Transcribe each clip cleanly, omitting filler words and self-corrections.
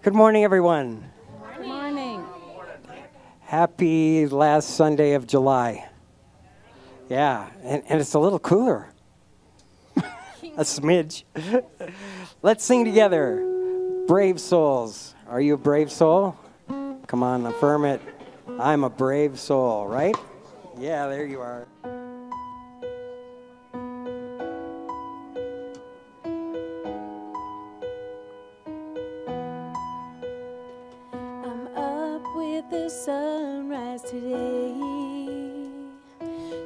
Good morning, everyone. Good morning. Happy last Sunday of July. Yeah, and it's a little cooler. A smidge. Let's sing together. Brave souls. Are you a brave soul? Come on, affirm it. I'm a brave soul, right? Yeah, there you are. I'm up with the sunrise today,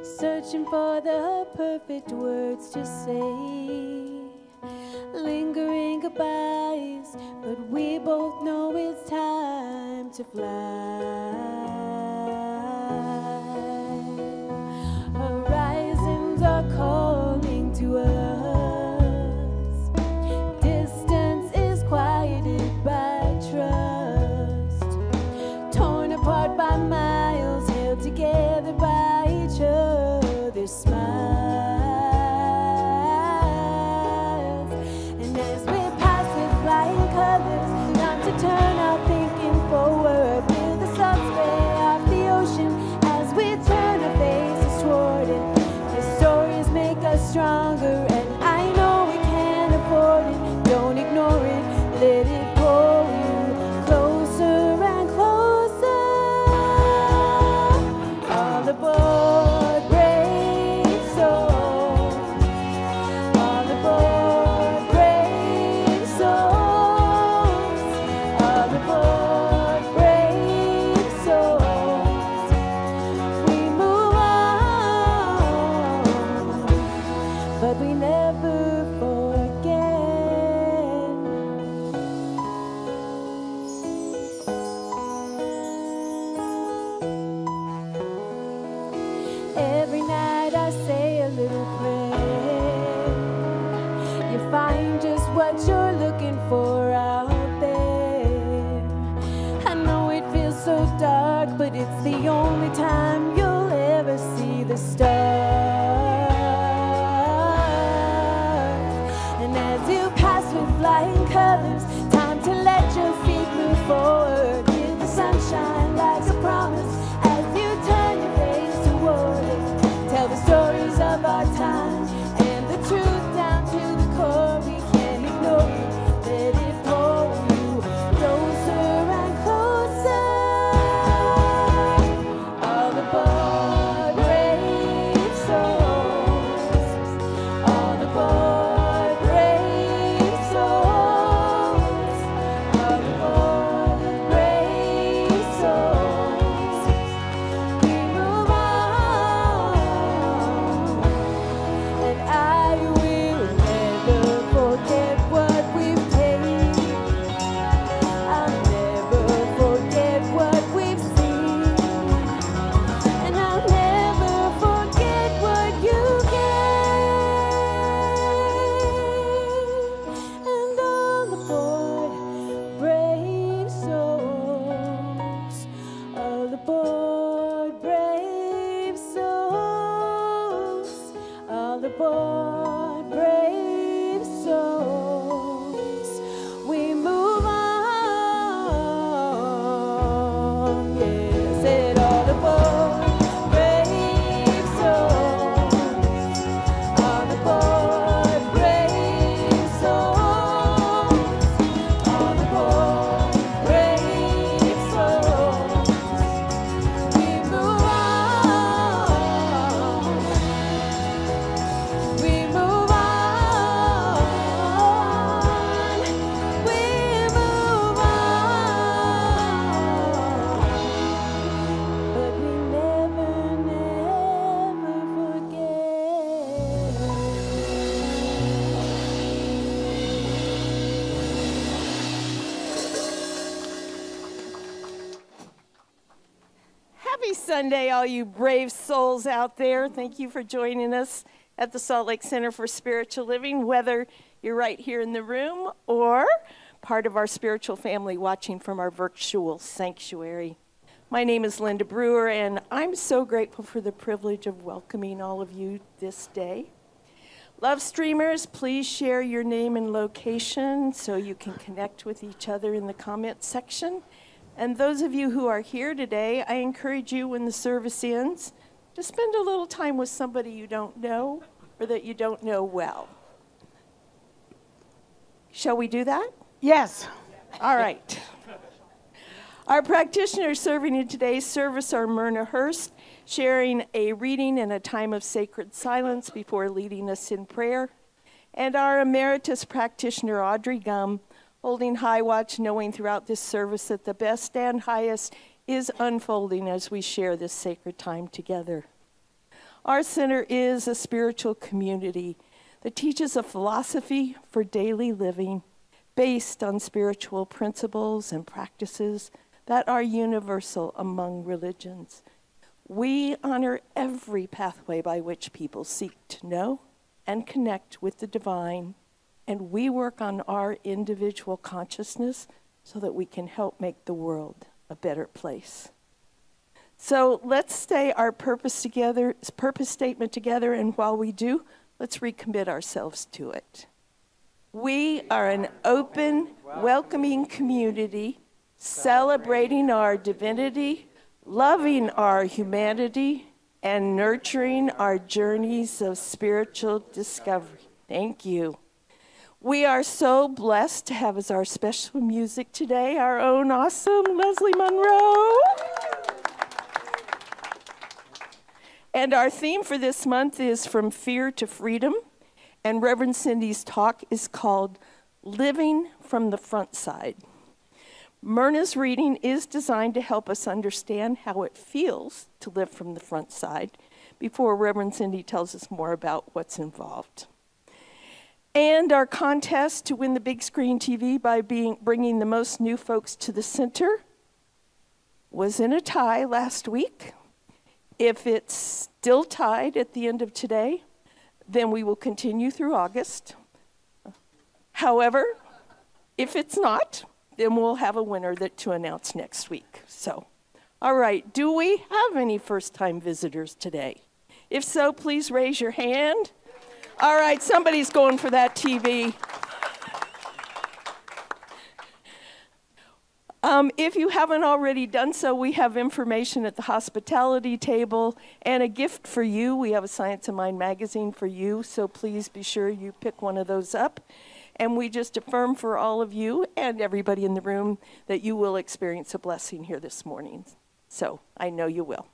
searching for the perfect words to say, lingering goodbyes, but we both know it's time to fly. Horizons are calling to us, distance is quieted by trust, torn apart by miles, held together by each other's smiles. And as we pass with flying colors, time to turn our thinking forward. Will the sun spray off the ocean as we turn our faces toward it? The stories make us stronger, and I know we can afford it. Don't ignore it, let it pull you closer and closer. All aboard, brave souls. All aboard, brave souls. All aboard, brave souls. We move on, but we never forget. Every night I say a little prayer. You find just what you're looking for out there. I know it feels so dark, but it's the only time you'll ever see the stars. And as you pass with flying colors, time to let your feet move forward. Give the sunshine like a promise as you turn your face toward it. Tell the stories of our time and the truth down to the core. We can't ignore it. Let it pull you closer and closer. All aboard, brave souls. All aboard, brave souls. All aboard, brave souls. We move on, and I will never forget what we've tasted. I'll never forget what we've seen, and I'll never forget what you gave. And all aboard, brave souls. All aboard, brave souls. All aboard, brave souls. We move on. Yeah, said all aboard, brave souls. All aboard, brave souls. All aboard, brave souls. We move on. We move on. We move on. But we never, never forget. Happy Sunday, all you brave souls out there. Thank you for joining us at the Salt Lake Center for Spiritual Living, whether you're right here in the room or part of our spiritual family watching from our virtual sanctuary. My name is Linda Brewer, and I'm so grateful for the privilege of welcoming all of you this day. Love streamers, please share your name and location so you can connect with each other in the comments section. And those of you who are here today, I encourage you when the service ends to spend a little time with somebody you don't know or that you don't know well. Shall we do that? Yes. All right. Our practitioners serving in today's service are Myrna Hurst, sharing a reading and a time of sacred silence before leading us in prayer, and our emeritus practitioner, Audrey Gum, holding high watch, knowing throughout this service that the best and highest is unfolding as we share this sacred time together. Our center is a spiritual community that teaches a philosophy for daily living based on spiritual principles and practices that are universal among religions. We honor every pathway by which people seek to know and connect with the divine, and we work on our individual consciousness so that we can help make the world a better place. So let's say our purpose statement together, and while we do, let's recommit ourselves to it. We are an open, welcoming community, celebrating our divinity, loving our humanity, and nurturing our journeys of spiritual discovery. Thank you. We are so blessed to have as our special music today our own awesome Lezlee Monroe. And our theme for this month is From Fear to Freedom, and Reverend Cindy's talk is called Living from the Frontside. Myrna's reading is designed to help us understand how it feels to live from the front side before Reverend Cindy tells us more about what's involved. And our contest to win the big screen TV by bringing the most new folks to the center was in a tie last week. If it's still tied at the end of today, then we will continue through August. However, if it's not, then we'll have a winner to announce next week. So, all right, do we have any first-time visitors today? If so, please raise your hand. All right, somebody's going for that TV. If you haven't already done so, we have information at the hospitality table and a gift for you. We have a Science of Mind magazine for you, so please be sure you pick one of those up. And we just affirm for all of you and everybody in the room that you will experience a blessing here this morning. So I know you will.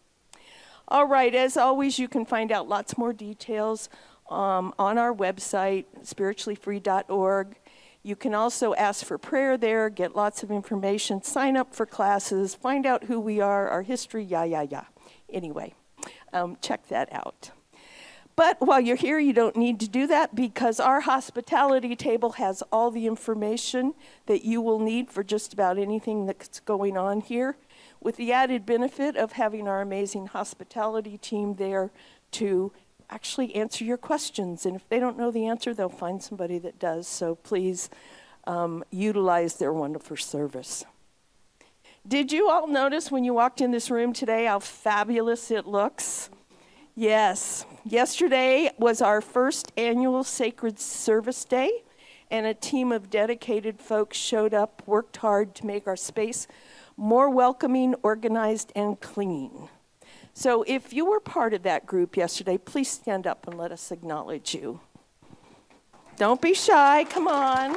All right, as always, you can find out lots more details on our website, spirituallyfree.org. You can also ask for prayer there, get lots of information, sign up for classes, find out who we are, our history, Anyway, check that out. But while you're here, you don't need to do that because our hospitality table has all the information that you will need for just about anything that's going on here, with the added benefit of having our amazing hospitality team there to actually answer your questions. And if they don't know the answer, they'll find somebody that does. So please utilize their wonderful service. Did you all notice when you walked in this room today how fabulous it looks? Yes. Yesterday was our first annual Sacred Service Day, and a team of dedicated folks showed up, worked hard to make our space more welcoming, organized, and clean. So if you were part of that group yesterday, please stand up and let us acknowledge you. Don't be shy, come on.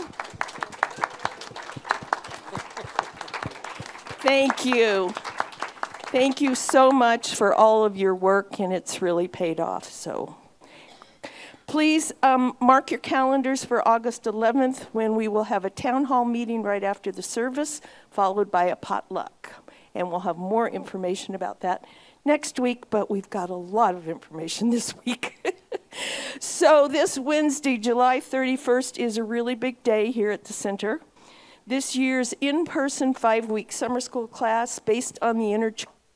Thank you. Thank you so much for all of your work, and it's really paid off. So please mark your calendars for August 11th when we will have a town hall meeting right after the service, followed by a potluck. And we'll have more information about that next week, but we've got a lot of information this week. So this Wednesday, July 31st, is a really big day here at the center. This year's in-person 5-week summer school class based on the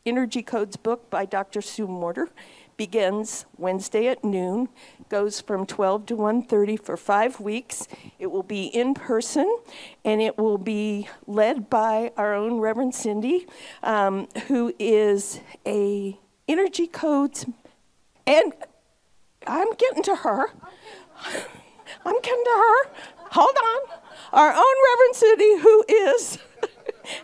Energy Codes book by Dr. Sue Morter begins Wednesday at noon, goes from 12 to 1:30 for 5 weeks. It will be in person, and it will be led by our own Reverend Cindy, who is a Energy Codes, and I'm getting to her. I'm coming to her. Hold on. Our own Reverend Cindy, who is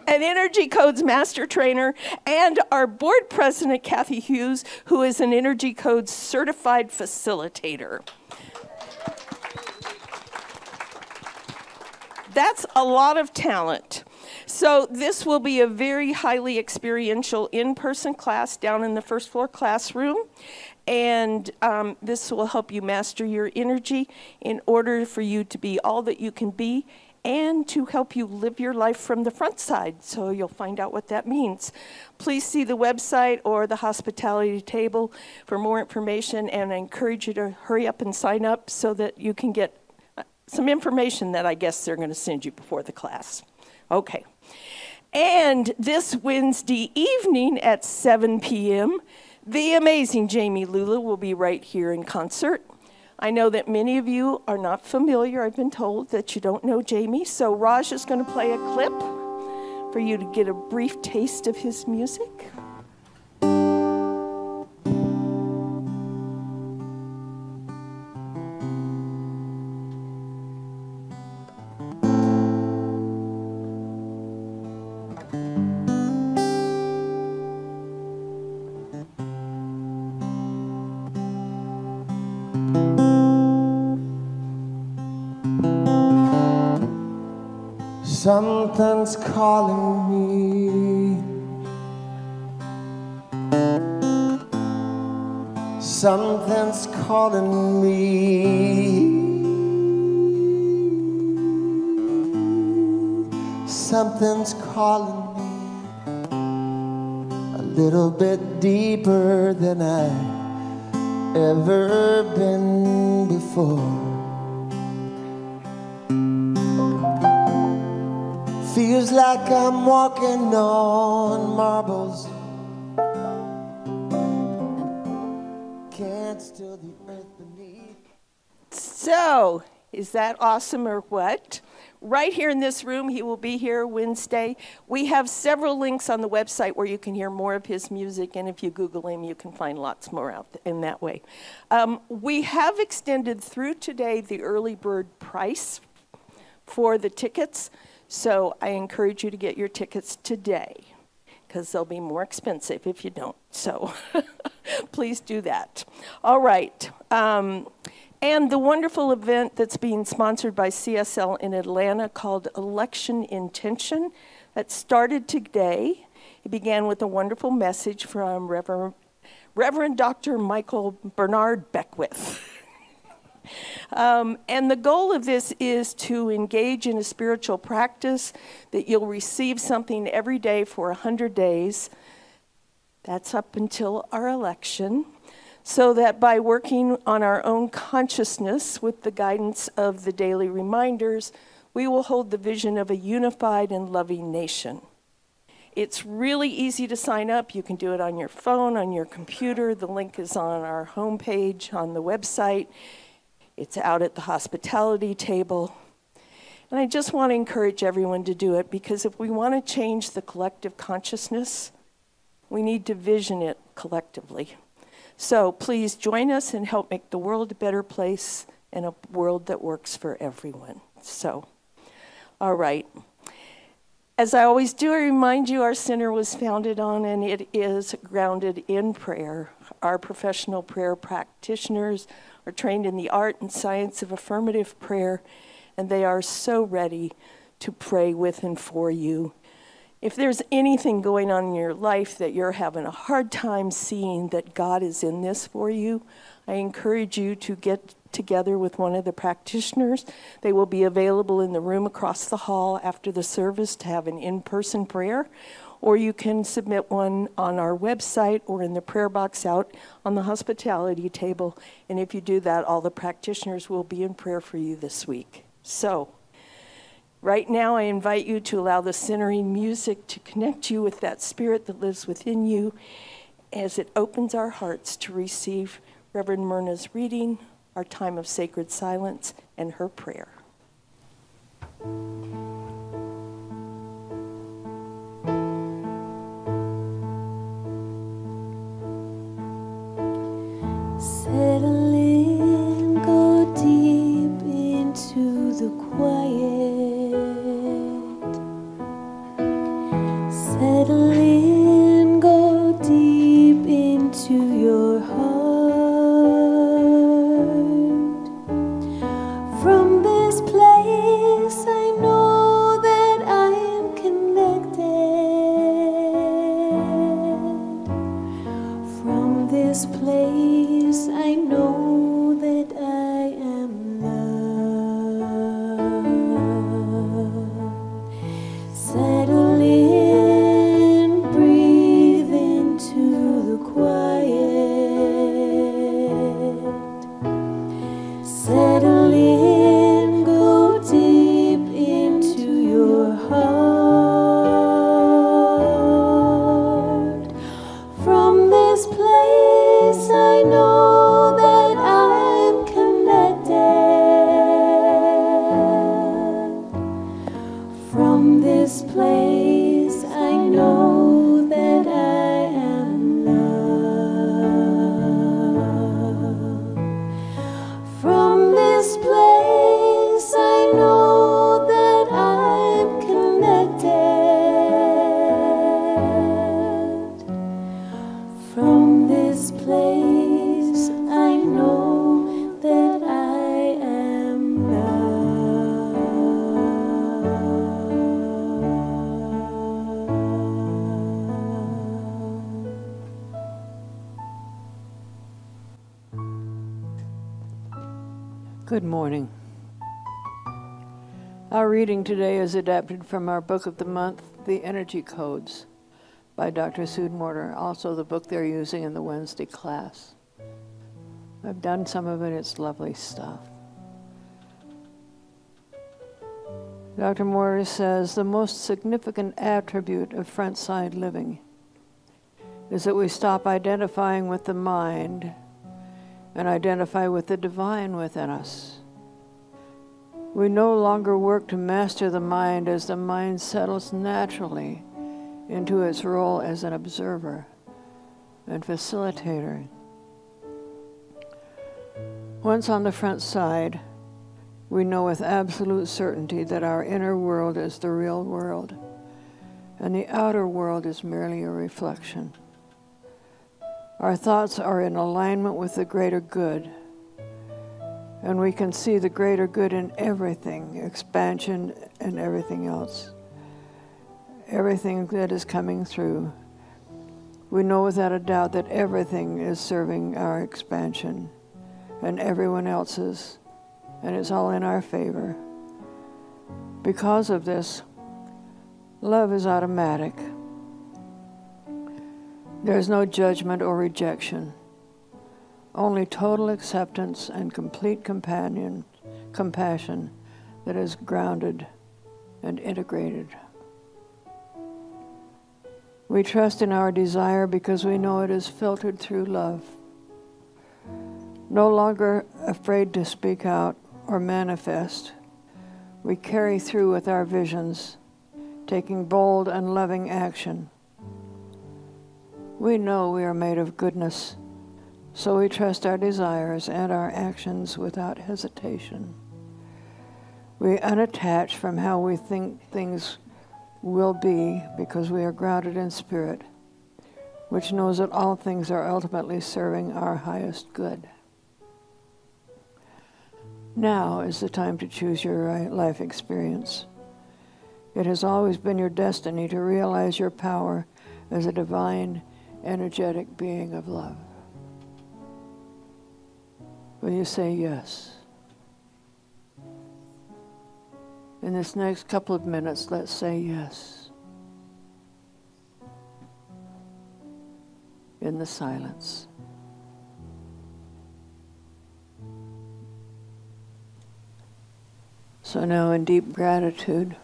an Energy Codes Master Trainer, and our board president, Kathy Hughes, who is an Energy Codes Certified Facilitator. That's a lot of talent. So this will be a very highly experiential in-person class down in the first floor classroom. And this will help you master your energy in order for you to be all that you can be and to help you live your life from the front side. So you'll find out what that means. Please see the website or the hospitality table for more information, and I encourage you to hurry up and sign up so that you can get some information that I guess they're going to send you before the class. Okay. And this Wednesday evening at 7 p.m., the amazing Jamie Lula will be right here in concert. I know that many of you are not familiar. I've been told that you don't know Jamie. So Raj is going to play a clip for you to get a brief taste of his music. Something's calling me. Something's calling me. Something's calling me a little bit deeper than I've ever been before. Feels like I'm walking on marbles. Can't still the earth beneath. So, is that awesome or what? Right here in this room, he will be here Wednesday. We have several links on the website where you can hear more of his music, and if you Google him, you can find lots more out in that way. We have extended through today the early bird price for the tickets. So I encourage you to get your tickets today because they'll be more expensive if you don't. So please do that. All right. And the wonderful event that's being sponsored by CSL in Atlanta called Election Intention that started today. It began with a wonderful message from Reverend Dr. Michael Bernard Beckwith. And the goal of this is to engage in a spiritual practice that you'll receive something every day for 100 days. That's up until our election. So that by working on our own consciousness with the guidance of the daily reminders, we will hold the vision of a unified and loving nation. It's really easy to sign up. You can do it on your phone, on your computer. The link is on our homepage on the website. It's out at the hospitality table. And I just want to encourage everyone to do it because if we want to change the collective consciousness, we need to vision it collectively. So please join us and help make the world a better place and a world that works for everyone. So, all right. As I always do, I remind you our center was founded on and it is grounded in prayer. Our professional prayer practitioners are trained in the art and science of affirmative prayer, and they are so ready to pray with and for you. If there's anything going on in your life that you're having a hard time seeing that God is in this for you, I encourage you to get together with one of the practitioners. They will be available in the room across the hall after the service to have an in-person prayer, or you can submit one on our website or in the prayer box out on the hospitality table. And if you do that, all the practitioners will be in prayer for you this week. So, right now I invite you to allow the centering music to connect you with that spirit that lives within you as it opens our hearts to receive Reverend Myrna's reading, our time of sacred silence, and her prayer. Settle in, go deep. Settle in, go deep into your heart. From this place I know that I am connected. From this place I know that I am loved. Settle in, breathe into the quiet. Settle in, go deep into your heart. From this place I know that I'm connected. From this place I know that I am loved. From this place I know that I'm connected. From this place I know that I am loved. Good morning. Our reading today is adapted from our book of the month, The Energy Codes, by Dr. Sue Morter, also the book they're using in the Wednesday class. I've done some of it, it's lovely stuff. Dr. Morter says, the most significant attribute of frontside living is that we stop identifying with the mind and identify with the divine within us. We no longer work to master the mind as the mind settles naturally into its role as an observer and facilitator. Once on the front side, we know with absolute certainty that our inner world is the real world, and the outer world is merely a reflection. Our thoughts are in alignment with the greater good, and we can see the greater good in everything, expansion and everything else, everything that is coming through. We know without a doubt that everything is serving our expansion and everyone else's, and it's all in our favor. Because of this, love is automatic. There's no judgment or rejection, only total acceptance and complete compassion that is grounded and integrated. We trust in our desire because we know it is filtered through love. No longer afraid to speak out or manifest, we carry through with our visions, taking bold and loving action. We know we are made of goodness, so we trust our desires and our actions without hesitation. We unattach from how we think things will be because we are grounded in spirit, which knows that all things are ultimately serving our highest good. Now is the time to choose your right life experience. It has always been your destiny to realize your power as a divine, energetic being of love. Will you say yes? In this next couple of minutes, let's say yes. In the silence. So now in deep gratitude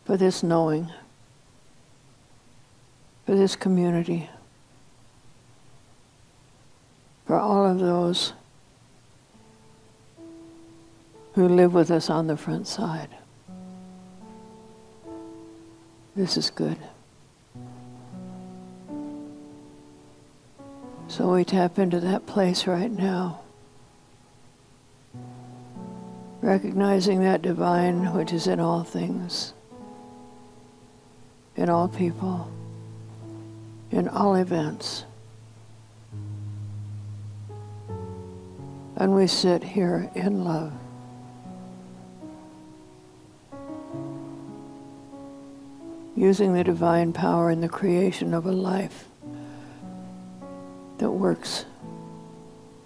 for this knowing, for this community, for all of those who live with us on the front side. This is good. So we tap into that place right now, recognizing that divine which is in all things, in all people, in all events. And we sit here in love. Using the divine power in the creation of a life that works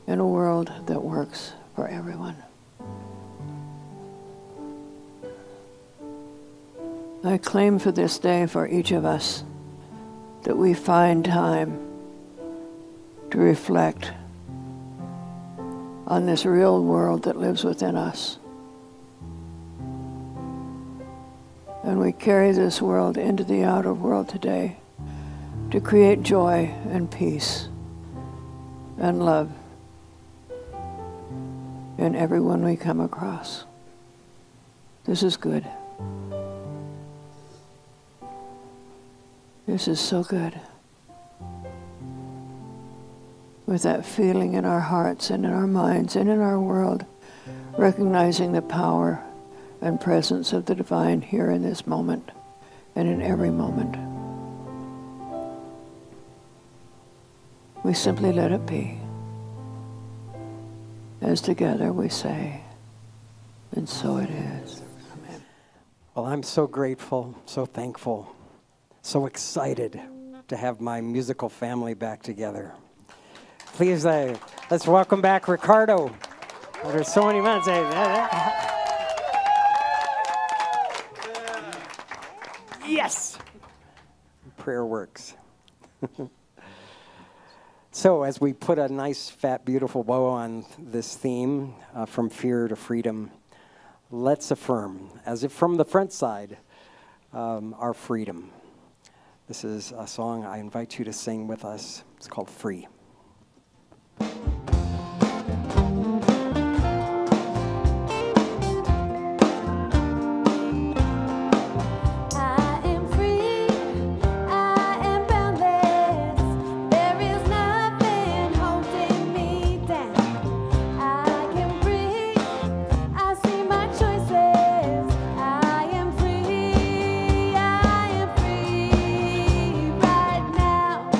in a world that works for everyone. I claim for this day for each of us that we find time to reflect on this real world that lives within us. And we carry this world into the outer world today to create joy and peace and love in everyone we come across. This is good. This is so good. With that feeling in our hearts and in our minds and in our world, recognizing the power and presence of the divine here in this moment and in every moment. We simply let it be. As together we say, and so it is. Amen. Well, I'm so grateful, so thankful, so excited to have my musical family back together. Please, let's welcome back Ricardo. There's so many months. Yes! Prayer works. So as we put a nice, fat, beautiful bow on this theme, from fear to freedom, let's affirm, as if from the front side, our freedom. This is a song I invite you to sing with us. It's called Free. Right now.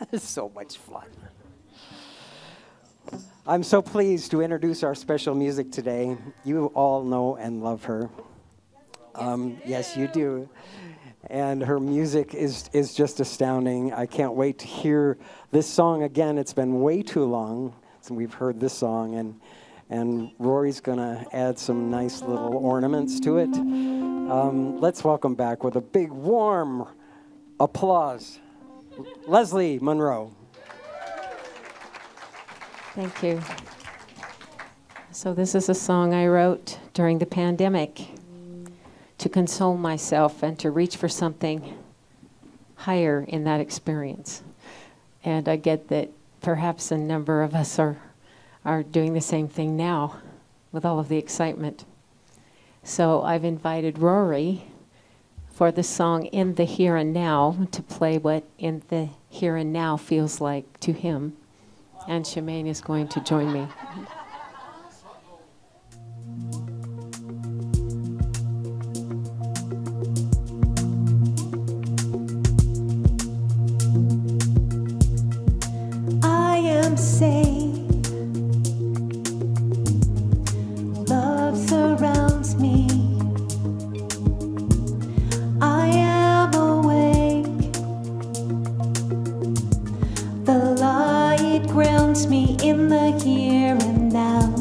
It's so much fun. I'm so pleased to introduce our special music today. You all know and love her. Yes, you do. And her music is just astounding. I can't wait to hear this song again. It's been way too long since we've heard this song, and Rory's going to add some nice little ornaments to it. Let's welcome back with a big, warm applause, Lezlee Monroe. Thank you. So this is a song I wrote during the pandemic to console myself and to reach for something higher in that experience. And I get that perhaps a number of us are doing the same thing now with all of the excitement. So I've invited Rory for the song In the Here and Now to play what in the here and now feels like to him. And Shemaine is going to join me. I am safe. Love surrounds me. I am awake. The light grounds me in the here and now.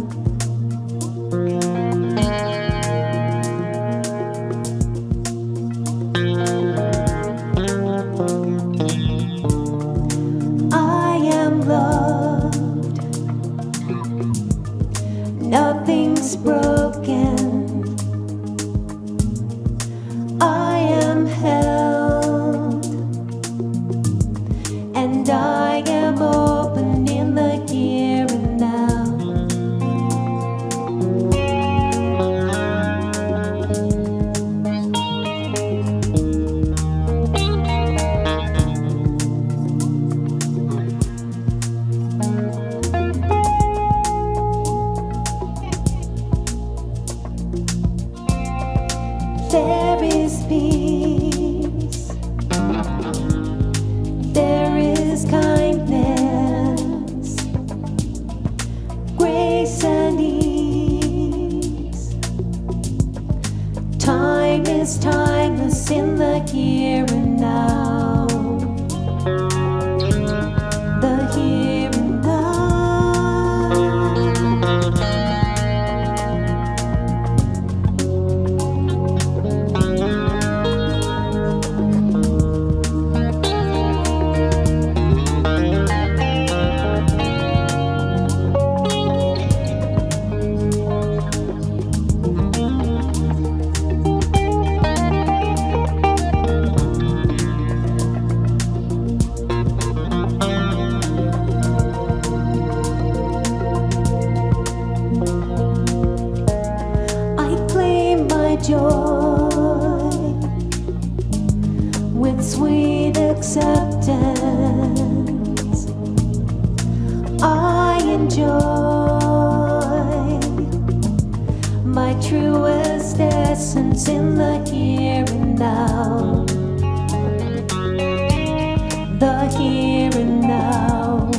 I am loved. Nothing's broken. I am held, and I am open in the here and now. There is peace. There is kindness, grace and ease. Time is timeless in the here and now. The here and now. I claim my joy with sweet acceptance. I enjoy my truest essence in the here and now. The here and now.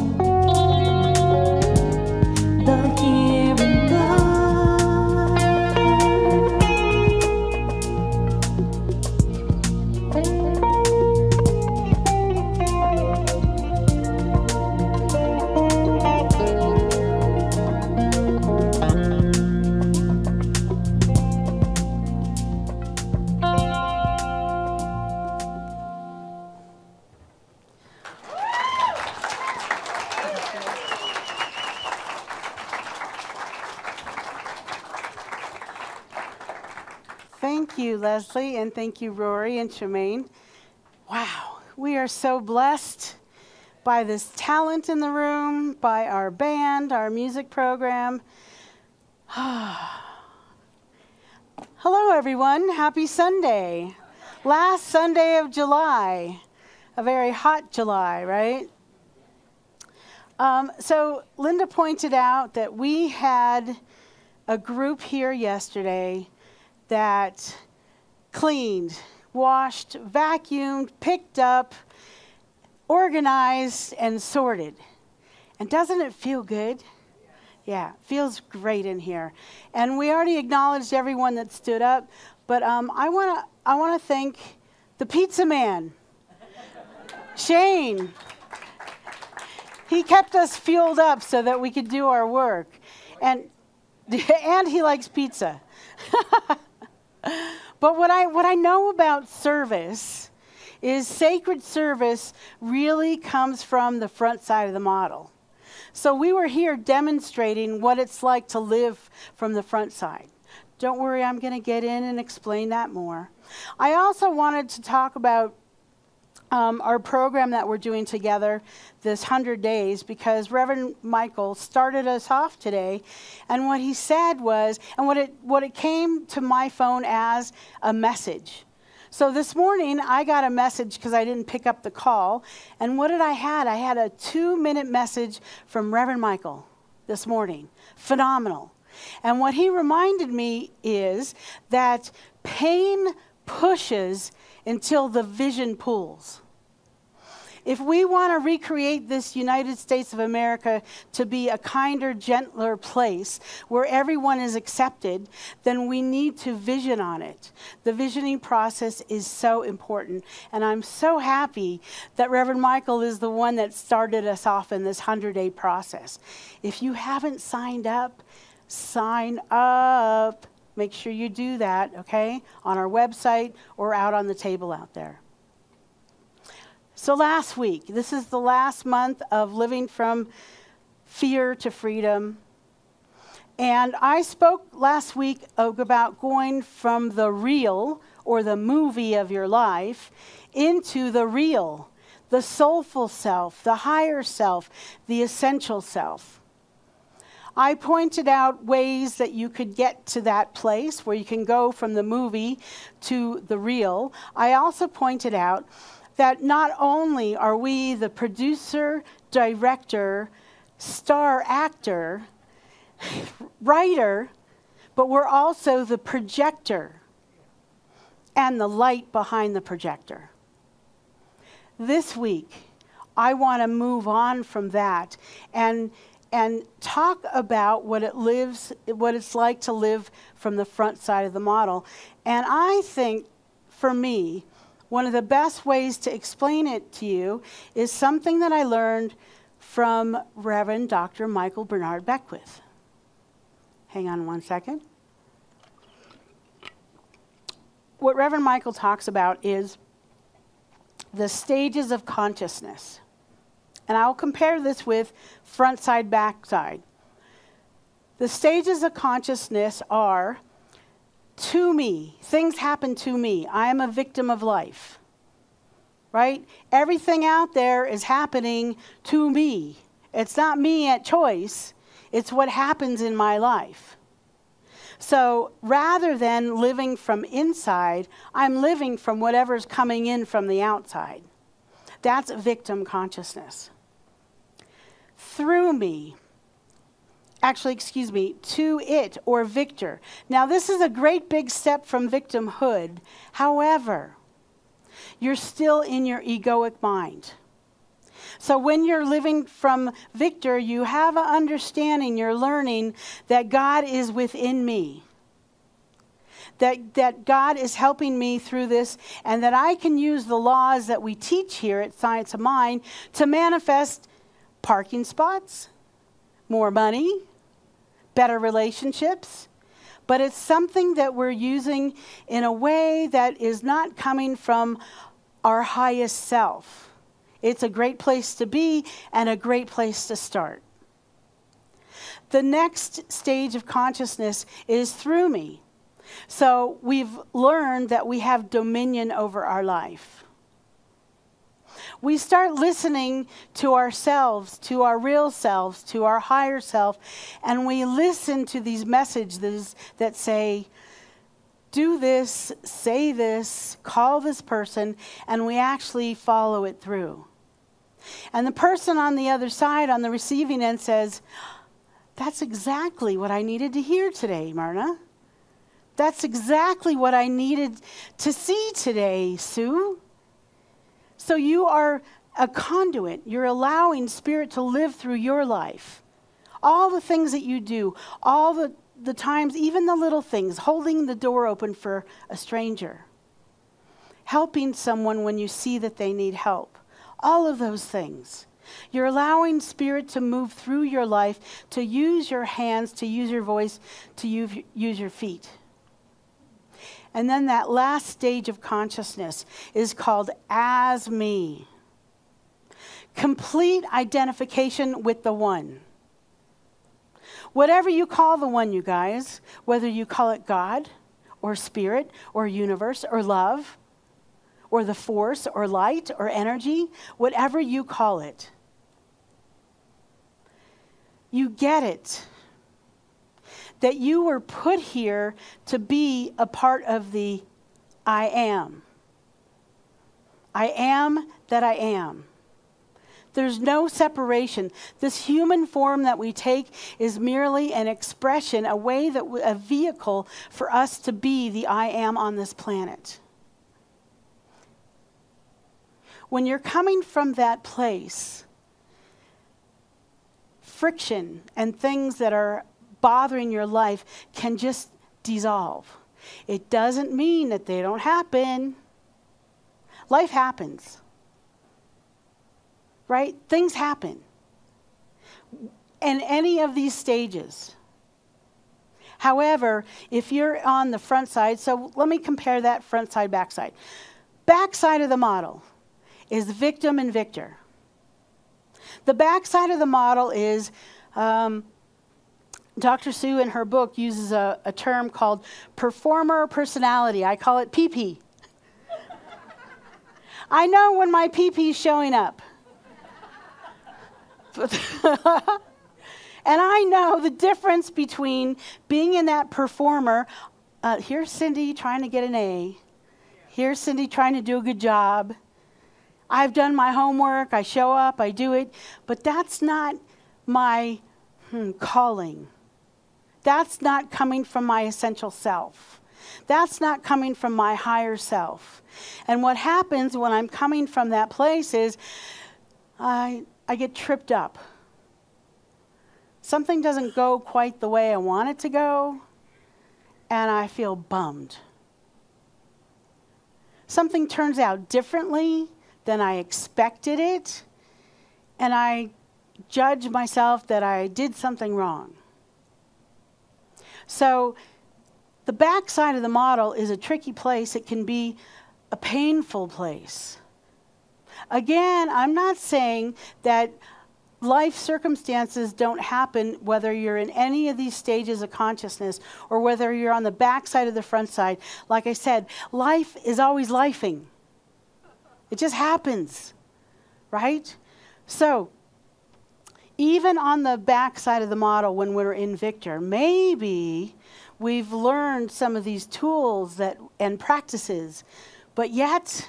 The here and now. Thank you, Lezlee, and thank you, Rory and Shemaine. Wow, we are so blessed by this talent in the room, by our band, our music program. Hello, everyone. Happy Sunday. Last Sunday of July. A very hot July, right? So Linda pointed out that we had a group here yesterday that cleaned, washed, vacuumed, picked up organized and sorted. And doesn't it feel good? Yeah, it feels great in here. And we already acknowledged everyone that stood up, but I want to thank the pizza man, Shane. He kept us fueled up so that we could do our work. And he likes pizza. But what I know about service is sacred service really comes from the front side of the model. So we were here demonstrating what it's like to live from the front side. Don't worry, I'm going to get in and explain that more. I also wanted to talk about our program that we're doing together, this 100 days, because Reverend Michael started us off today, and what he said was, and what it came to my phone as a message. So this morning, I got a message because I didn't pick up the call. And what did I had? I had a 2-minute message from Reverend Michael this morning. Phenomenal. And what he reminded me is that pain pushes until the vision pulls. If we want to recreate this United States of America to be a kinder, gentler place where everyone is accepted, then we need to vision on it. The visioning process is so important. And I'm so happy that Reverend Michael is the one that started us off in this 100-day process. If you haven't signed up, sign up. Make sure you do that, okay? On our website or out on the table out there. So last week, this is the last month of living from fear to freedom. And I spoke last week about going from the real or the movie of your life into the real, the soulful self, the higher self, the essential self. I pointed out ways that you could get to that place where you can go from the movie to the real. I also pointed out that not only are we the producer, director, star actor, writer, but we're also the projector and the light behind the projector. This week, I want to move on from that and talk about what it's like to live from the front side of the model. And I think, for me, one of the best ways to explain it to you is something that I learned from Reverend Dr. Michael Bernard Beckwith. Hang on one second. What Reverend Michael talks about is the stages of consciousness. And I'll compare this with front side, back side. The stages of consciousness are to me. Things happen to me. I am a victim of life. Right? Everything out there is happening to me. It's not me at choice. It's what happens in my life. So rather than living from inside, I'm living from whatever's coming in from the outside. That's victim consciousness. Through me. To it, or victor. Now, this is a great big step from victimhood. However, you're still in your egoic mind. So when you're living from victor, you have an understanding, you're learning that God is within me. That God is helping me through this, and that I can use the laws that we teach here at Science of Mind to manifest parking spots, more money, better relationships, but it's something that we're using in a way that is not coming from our highest self. It's a great place to be and a great place to start. The next stage of consciousness is through me. So we've learned that we have dominion over our life. We start listening to ourselves, to our real selves, to our higher self, and we listen to these messages that say, do this, say this, call this person, and we actually follow it through. And the person on the other side, on the receiving end, says, that's exactly what I needed to hear today, Myrna. That's exactly what I needed to see today, Sue. So you are a conduit. You're allowing Spirit to live through your life. All the things that you do, all the times, even the little things, holding the door open for a stranger, helping someone when you see that they need help, all of those things. You're allowing Spirit to move through your life, to use your hands, to use your voice, to use your feet. And then that last stage of consciousness is called as me. Complete identification with the one. Whatever you call the one, you guys, whether you call it God or Spirit or universe or love or the force or light or energy, whatever you call it, you get it. That you were put here to be a part of the I am. I am that I am. There's no separation. This human form that we take is merely an expression, a vehicle for us to be the I am on this planet. When you're coming from that place, friction and things that are bothering your life can just dissolve. It doesn't mean that they don't happen. Life happens. Right? Things happen. In any of these stages. However, if you're on the front side, so let me compare that front side, back side. Back side of the model is victim and victor. The back side of the model is, Dr. Sue in her book uses a term called performer personality. I call it PP. I know when my PP is showing up. And I know the difference between being in that performer. Here's Cindy trying to get an A. Here's Cindy trying to do a good job. I've done my homework. I show up. I do it. But that's not my calling. That's not coming from my essential self. That's not coming from my higher self. And what happens when I'm coming from that place is I get tripped up. Something doesn't go quite the way I want it to go, and I feel bummed. Something turns out differently than I expected it, and I judge myself that I did something wrong. So the back side of the model is a tricky place. It can be a painful place. Again, I'm not saying that life circumstances don't happen whether you're in any of these stages of consciousness or whether you're on the back side or the front side. Like I said, life is always lifing. It just happens, right? So even on the back side of the model when we're in Victor, maybe we've learned some of these tools and practices, but yet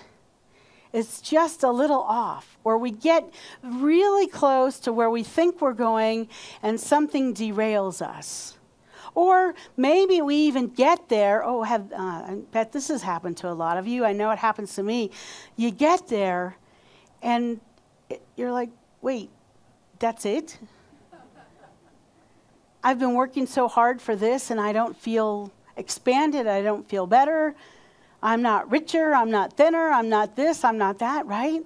it's just a little off, or we get really close to where we think we're going and something derails us. Or maybe we even get there. I bet this has happened to a lot of you. I know it happens to me. You get there and you're like, wait, that's it? I've been working so hard for this and I don't feel expanded. I don't feel better. I'm not richer. I'm not thinner. I'm not this. I'm not that, right?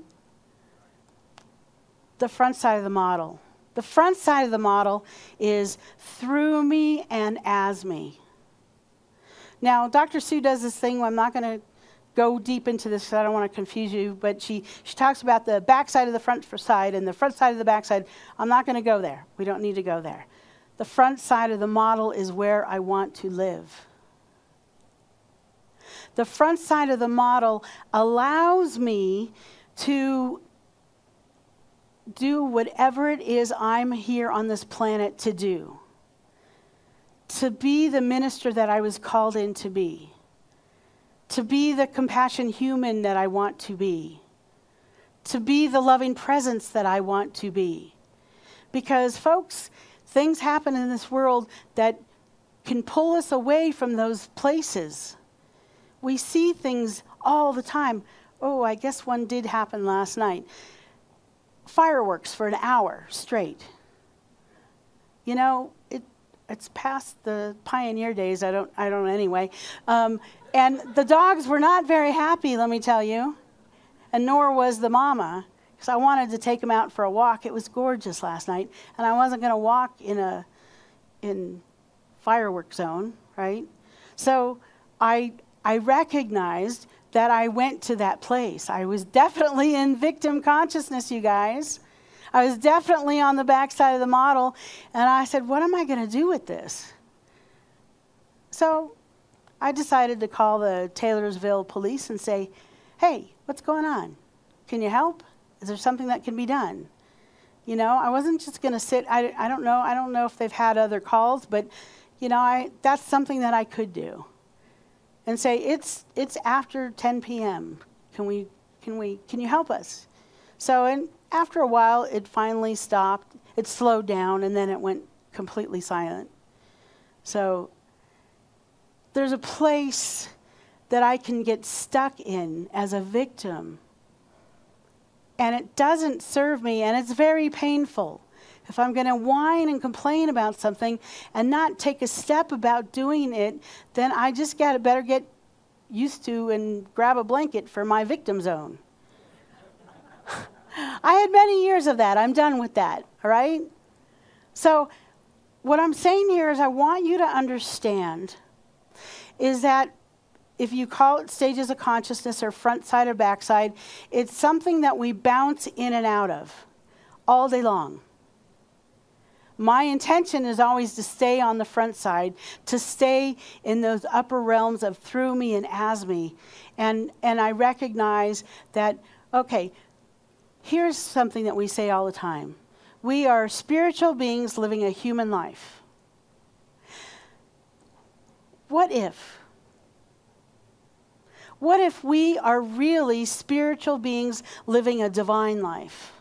The front side of the model. The front side of the model is through me and as me. Now, Dr. Sue does this thing. I'm not going to go deep into this because I don't want to confuse you, but she talks about the back side of the front side and the front side of the back side. I'm not going to go there. We don't need to go there. The front side of the model is where I want to live. The front side of the model allows me to do whatever it is I'm here on this planet to do. To be the minister that I was called in to be. To be the compassion human that I want to be. To be the loving presence that I want to be. Because, folks, things happen in this world that can pull us away from those places. We see things all the time. Oh, I guess one did happen last night. fireworks for an hour straight. You know, it's past the pioneer days. I don't anyway. And the dogs were not very happy, let me tell you, and nor was the mama, because I wanted to take them out for a walk. It was gorgeous last night, and I wasn't going to walk in firework zone, right? So I recognized that I went to that place. I was definitely in victim consciousness, you guys. I was definitely on the backside of the model, and I said, what am I going to do with this? So I decided to call the Taylorsville police and say, hey, what's going on? Can you help? Is there something that can be done? You know, I wasn't just going to sit. I don't know if they've had other calls, but, you know, that's something that I could do. And say, it's after 10 p.m. Can you help us? So, and after a while, it finally stopped. It slowed down, and then it went completely silent. So there's a place that I can get stuck in as a victim, and it doesn't serve me, and it's very painful. If I'm going to whine and complain about something and not take a step about doing it, then I just better get used to and grab a blanket for my victim zone. I had many years of that. I'm done with that, all right? So what I'm saying here is I want you to understand is that if you call it stages of consciousness or front side or backside, it's something that we bounce in and out of all day long. My intention is always to stay on the front side, to stay in those upper realms of through me and as me. And I recognize that, okay, here's something that we say all the time. We are spiritual beings living a human life. What if? What if we are really spiritual beings living a divine life?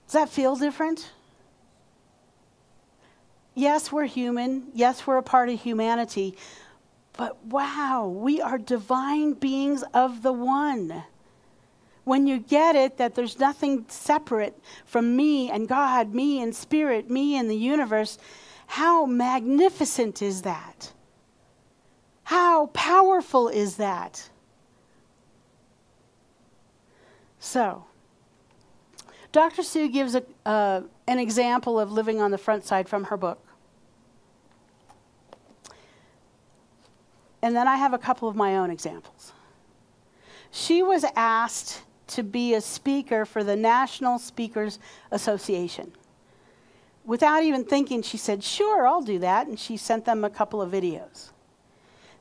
Does that feel different? Yes, we're human. Yes, we're a part of humanity. But wow, we are divine beings of the one. When you get it, that there's nothing separate from me and God, me and spirit, me and the universe, how magnificent is that? How powerful is that? So, Dr. Sue gives an example of living on the front side from her book. And then I have a couple of my own examples. She was asked to be a speaker for the National Speakers Association. Without even thinking, she said, sure, I'll do that. And she sent them a couple of videos.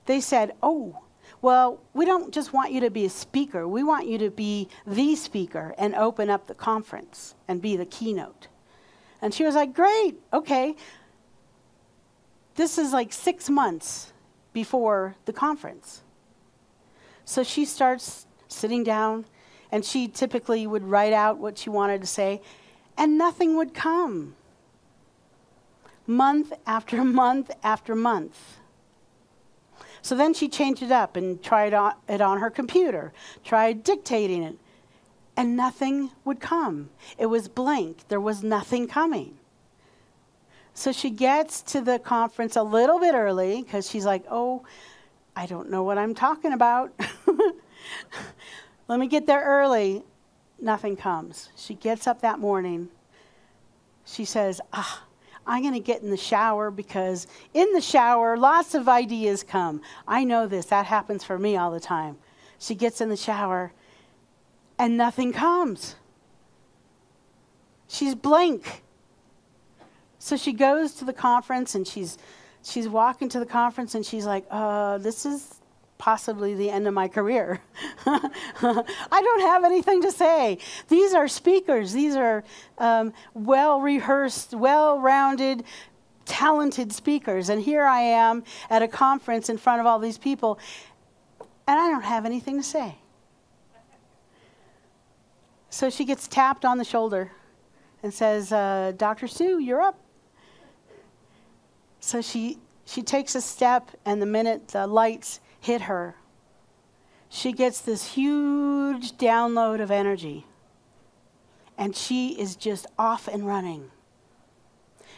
They said, oh, well, we don't just want you to be a speaker. We want you to be the speaker and open up the conference and be the keynote. And she was like, great, okay. This is like 6 months before the conference. So she starts sitting down, and she typically would write out what she wanted to say, and nothing would come. Month after month after month. So then she changed it up and tried it on her computer, tried dictating it, and nothing would come. It was blank. There was nothing coming. So she gets to the conference a little bit early because she's like, oh, I don't know what I'm talking about. Let me get there early. Nothing comes. She gets up that morning. She says, I'm going to get in the shower because in the shower, lots of ideas come. I know this. That happens for me all the time. She gets in the shower and nothing comes. She's blank. So she goes to the conference and she's walking to the conference and she's like, this is possibly the end of my career. I don't have anything to say. These are speakers. These are well-rehearsed, well-rounded, talented speakers. And here I am at a conference in front of all these people, and I don't have anything to say. So she gets tapped on the shoulder and says, Dr. Sue, you're up. So she takes a step, and the minute the lights hit her, she gets this huge download of energy. and she is just off and running.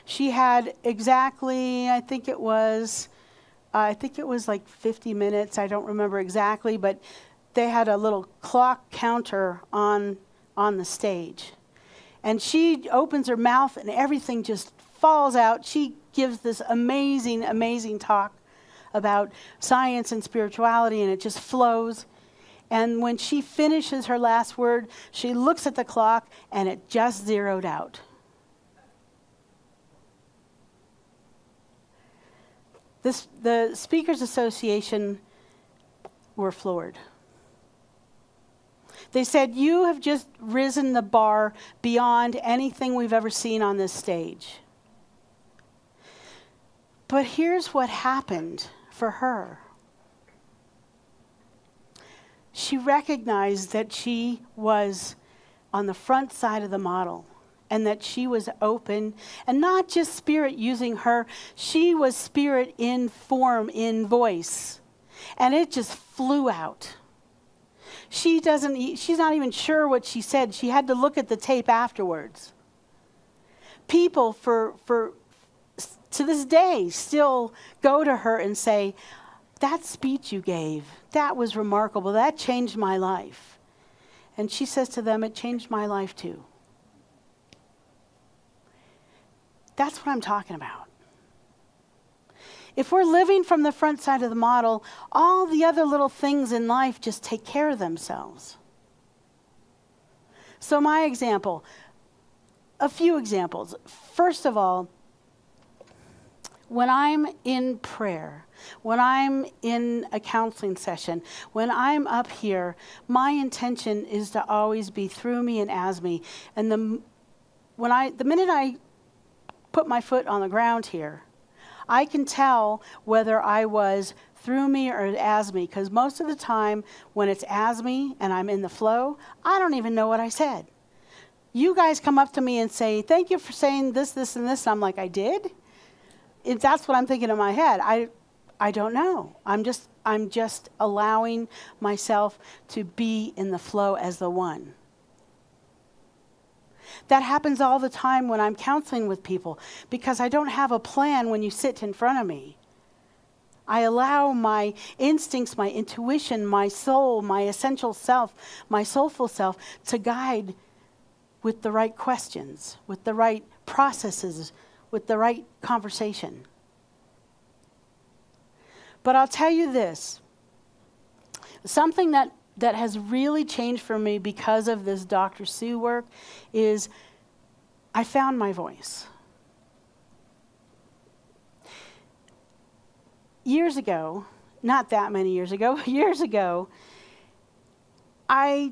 She had exactly, I think it was like 50 minutes. I don't remember exactly, but they had a little clock counter on the stage. And she opens her mouth and everything just falls out. She gives this amazing, amazing talk about science and spirituality, and it just flows. And when she finishes her last word, she looks at the clock and it just zeroed out. The Speakers Association were floored. They said, you have just risen the bar beyond anything we've ever seen on this stage. But here's what happened for her. She recognized that she was on the front side of the model and that she was open, and not just Spirit using her, she was Spirit in form, in voice, and it just flew out. She's not even sure what she said. She had to look at the tape afterwards. People to this day still go to her and say, that speech you gave, that was remarkable. That changed my life. And she says to them, it changed my life too. That's what I'm talking about. If we're living from the front side of the model, all the other little things in life just take care of themselves. So my example, a few examples. First of all, when I'm in prayer, when I'm in a counseling session, when I'm up here, my intention is to always be through me and as me. And the minute I put my foot on the ground here, I can tell whether I was through me or as me, because most of the time when it's as me and I'm in the flow, I don't even know what I said. You guys come up to me and say, thank you for saying this, this, and this. And I'm like, I did? That's what I'm thinking in my head. I don't know. I'm just allowing myself to be in the flow as the one. That happens all the time when I'm counseling with people, because I don't have a plan when you sit in front of me. I allow my instincts, my intuition, my soul, my essential self, my soulful self to guide with the right questions, with the right processes, with the right conversation. But I'll tell you this, something that has really changed for me because of this Dr. Sue work is I found my voice. Years ago, not that many years ago, years ago, I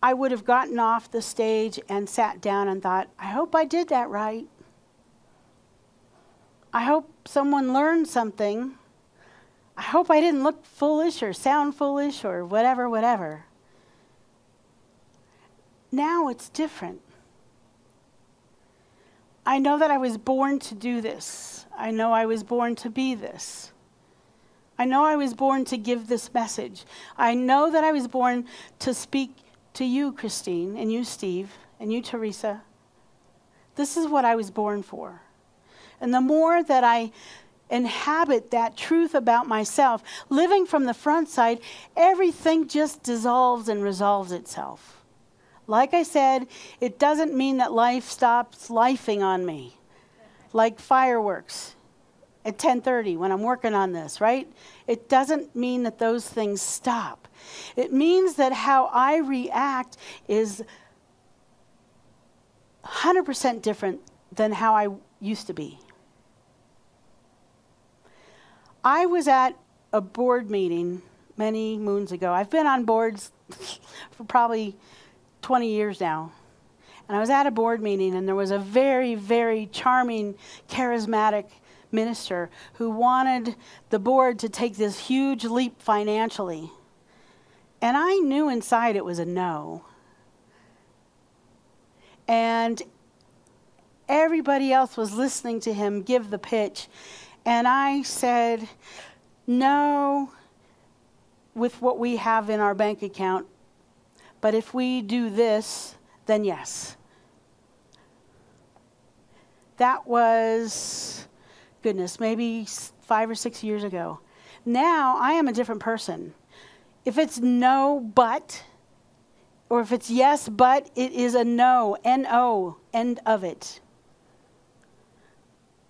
would have gotten off the stage and sat down and thought, I hope I did that right. I hope someone learned something. I hope I didn't look foolish or sound foolish or whatever, whatever. Now it's different. I know that I was born to do this. I know I was born to be this. I know I was born to give this message. I know that I was born to speak to you, Christine, and you, Steve, and you, Teresa. This is what I was born for. And the more that I inhabit that truth about myself, living from the front side, everything just dissolves and resolves itself. Like I said, it doesn't mean that life stops lifing on me, like fireworks at 10:30 when I'm working on this, right? It doesn't mean that those things stop. It means that how I react is 100% different than how I used to be. I was at a board meeting many moons ago. I've been on boards for probably 20 years now. And I was at a board meeting, and there was a very, very charming, charismatic minister who wanted the board to take this huge leap financially. And I knew inside it was a no. And everybody else was listening to him give the pitch. And I said, no, with what we have in our bank account. But if we do this, then yes. That was, goodness, maybe 5 or 6 years ago. Now I am a different person. If it's no, but, or if it's yes, but, it is a no, N-O, end of it.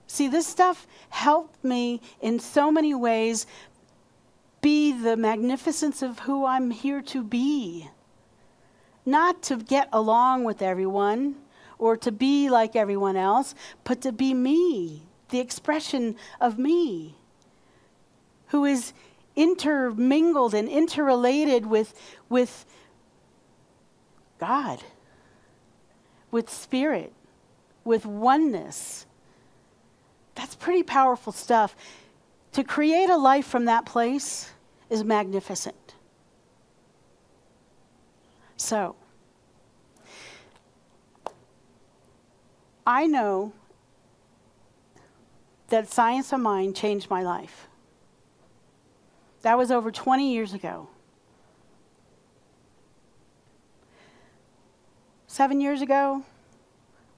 See, this stuff helped me in so many ways be the magnificence of who I'm here to be. Not to get along with everyone or to be like everyone else, but to be me, the expression of me, who is intermingled and interrelated with God, with spirit, with oneness. That's pretty powerful stuff. To create a life from that place is magnificent. So, I know that Science of Mind changed my life. That was over 20 years ago. 7 years ago,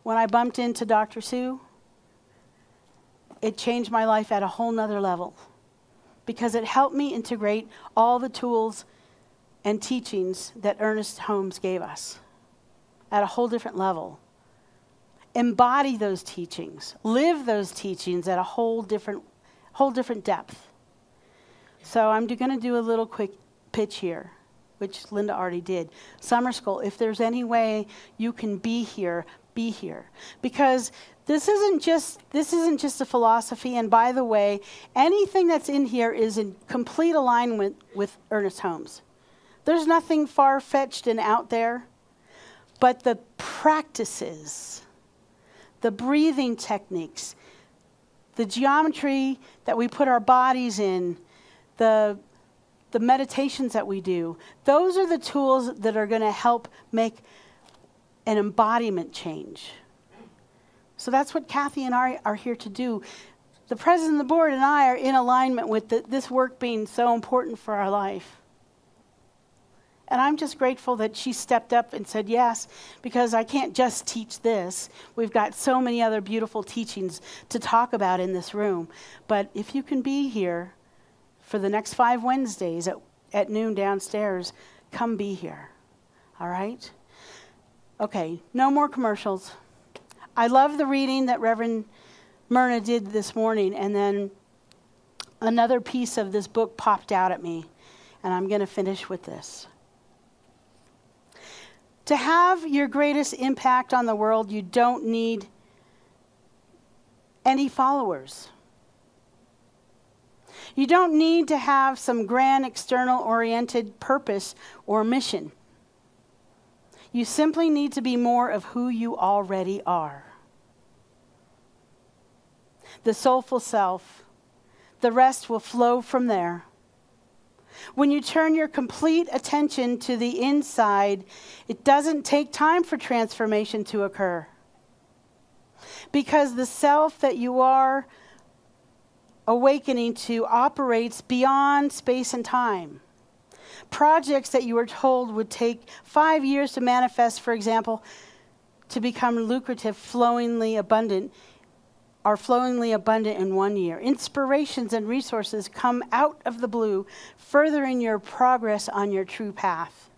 when I bumped into Dr. Sue, it changed my life at a whole nother level because it helped me integrate all the tools and teachings that Ernest Holmes gave us at a whole different level. Embody those teachings, live those teachings at a whole different depth. So I'm going to do a little quick pitch here, which Linda already did. Summer school, if there's any way you can be here, be here. Because this isn't just a philosophy, and by the way, anything that's in here is in complete alignment with Ernest Holmes. There's nothing far-fetched and out there, but the practices, the breathing techniques, the geometry that we put our bodies in, the meditations that we do, those are the tools that are going to help make an embodiment change. So that's what Kathy and I are here to do. The president of the board and I are in alignment with this work being so important for our life. And I'm just grateful that she stepped up and said yes, because I can't just teach this. We've got so many other beautiful teachings to talk about in this room. But if you can be here for the next 5 Wednesdays at noon downstairs, come be here. All right? Okay, no more commercials. I love the reading that Reverend Myrna did this morning, and then another piece of this book popped out at me, and I'm going to finish with this. To have your greatest impact on the world, you don't need any followers. You don't need to have some grand external-oriented purpose or mission. You simply need to be more of who you already are. The soulful self. The rest will flow from there. When you turn your complete attention to the inside, it doesn't take time for transformation to occur. Because the self that you are awakening to operates beyond space and time. Projects that you were told would take 5 years to manifest, for example, to become lucrative, flowingly abundant, are flowingly abundant in 1 year. Inspirations and resources come out of the blue, furthering your progress on your true path.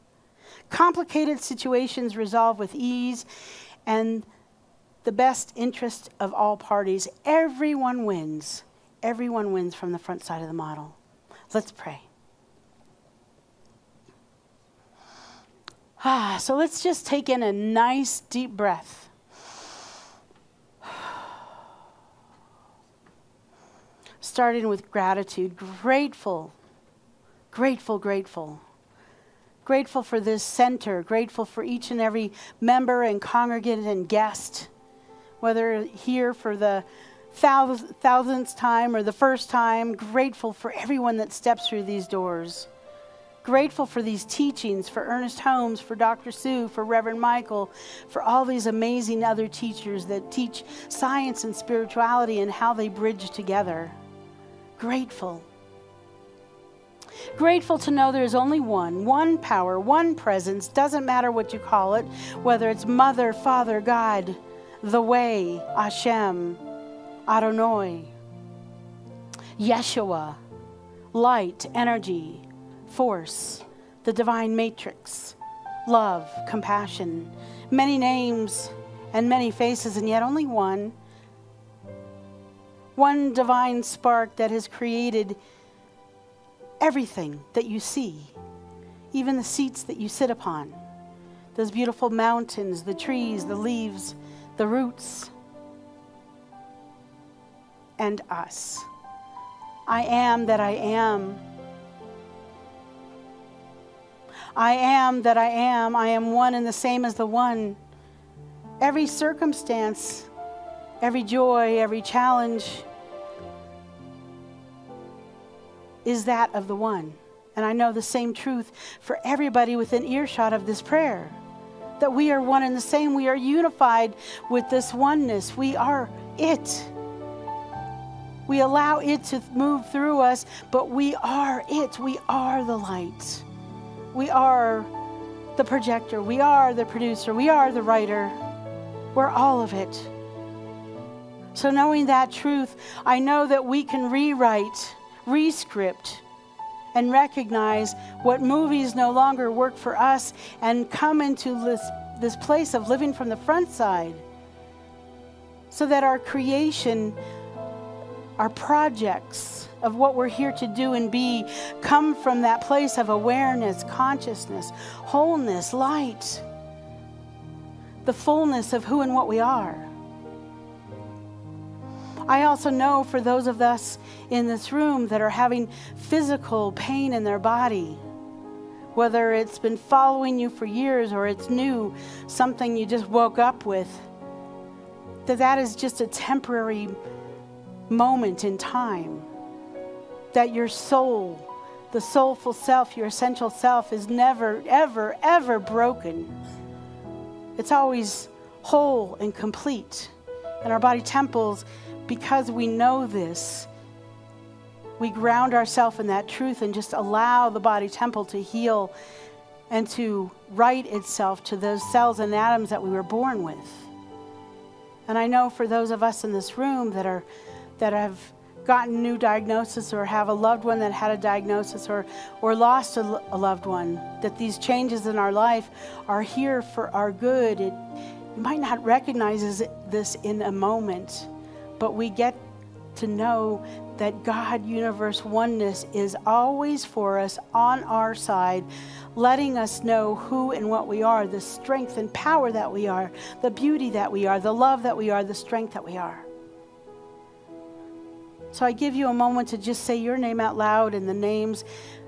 Complicated situations resolve with ease and the best interest of all parties. Everyone wins. Everyone wins from the front side of the model. Let's pray. So let's just take in a nice deep breath. Starting with gratitude. Grateful, grateful, grateful. Grateful for this center. Grateful for each and every member and congregant and guest. Whether here for the thousandth time or the first time, grateful for everyone that steps through these doors. Grateful for these teachings, for Ernest Holmes, for Dr. Sue, for Reverend Michael, for all these amazing other teachers that teach science and spirituality and how they bridge together. Grateful. Grateful to know there is only one power, one presence. Doesn't matter what you call it, whether it's Mother, Father, God, the Way, Hashem, Adonai, Yeshua, light, energy, force, the divine matrix, love, compassion, many names and many faces, and yet only one divine spark that has created everything that you see, even the seats that you sit upon, those beautiful mountains, the trees, the leaves, the roots, and us. I am that I am. I am that I am. I am one and the same as the one. Every circumstance, every joy, every challenge is that of the one. And I know the same truth for everybody within earshot of this prayer, that we are one and the same. We are unified with this oneness. We are it. We allow it to move through us, but we are it. We are the light. We are the projector. We are the producer. We are the writer. We're all of it. So knowing that truth, I know that we can rewrite, rescript, and recognize what movies no longer work for us and come into this place of living from the front side, so that our creation, our projects of what we're here to do and be come from that place of awareness, consciousness, wholeness, light, the fullness of who and what we are. I also know for those of us in this room that are having physical pain in their body, whether it's been following you for years or it's new, something you just woke up with, that is just a temporary moment in time. That your soul, the soulful self, your essential self, is never, ever, ever broken. It's always whole and complete. And our body temples, because we know this, we ground ourselves in that truth and just allow the body temple to heal and to right itself to those cells and atoms that we were born with. And I know for those of us in this room that have gotten new diagnosis or have a loved one that had a diagnosis or lost a loved one, that these changes in our life are here for our good. You might not recognize this in a moment, but we get to know that God, universe, oneness is always for us, on our side, letting us know who and what we are, the strength and power that we are, the beauty that we are, the love that we are, the strength that we are. So I give you a moment to just say your name out loud and the names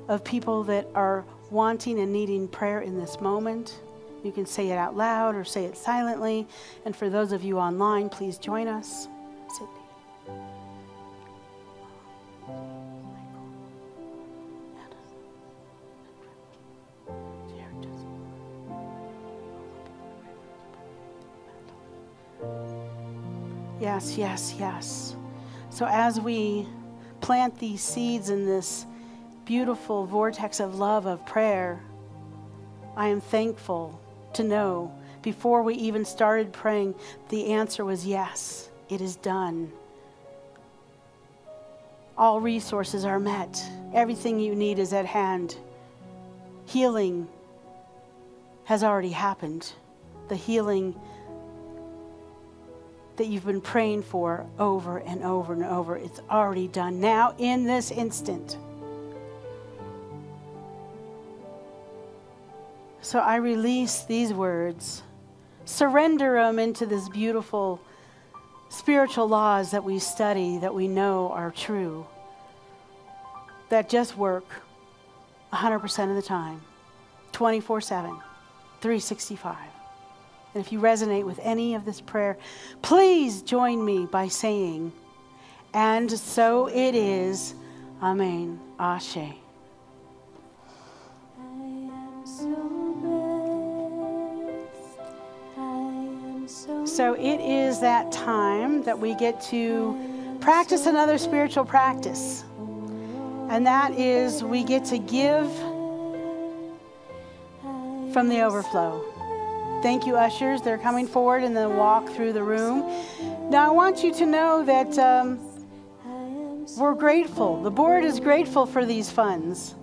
of people that are wanting and needing prayer in this moment. You can say it out loud or say it silently. And for those of you online, please join us. Sydney. Yes, yes, yes. So as we plant these seeds in this beautiful vortex of love, of prayer, I am thankful to know before we even started praying, the answer was yes, it is done. All resources are met. Everything you need is at hand. Healing has already happened. The healing that you've been praying for over and over and over, it's already done now in this instant. So I release these words, surrender them into this beautiful spiritual laws that we study, that we know are true, that just work 100% of the time, 24/7, 365. And if you resonate with any of this prayer, please join me by saying, and so it is. Amen. Ashe. I am so blessed. I am so So it is that time that we get to practice another spiritual practice. And that is we get to give from the overflow. Thank you, ushers. They're coming forward and then walk through the room. Now, I want you to know that we're grateful. The board is grateful for these funds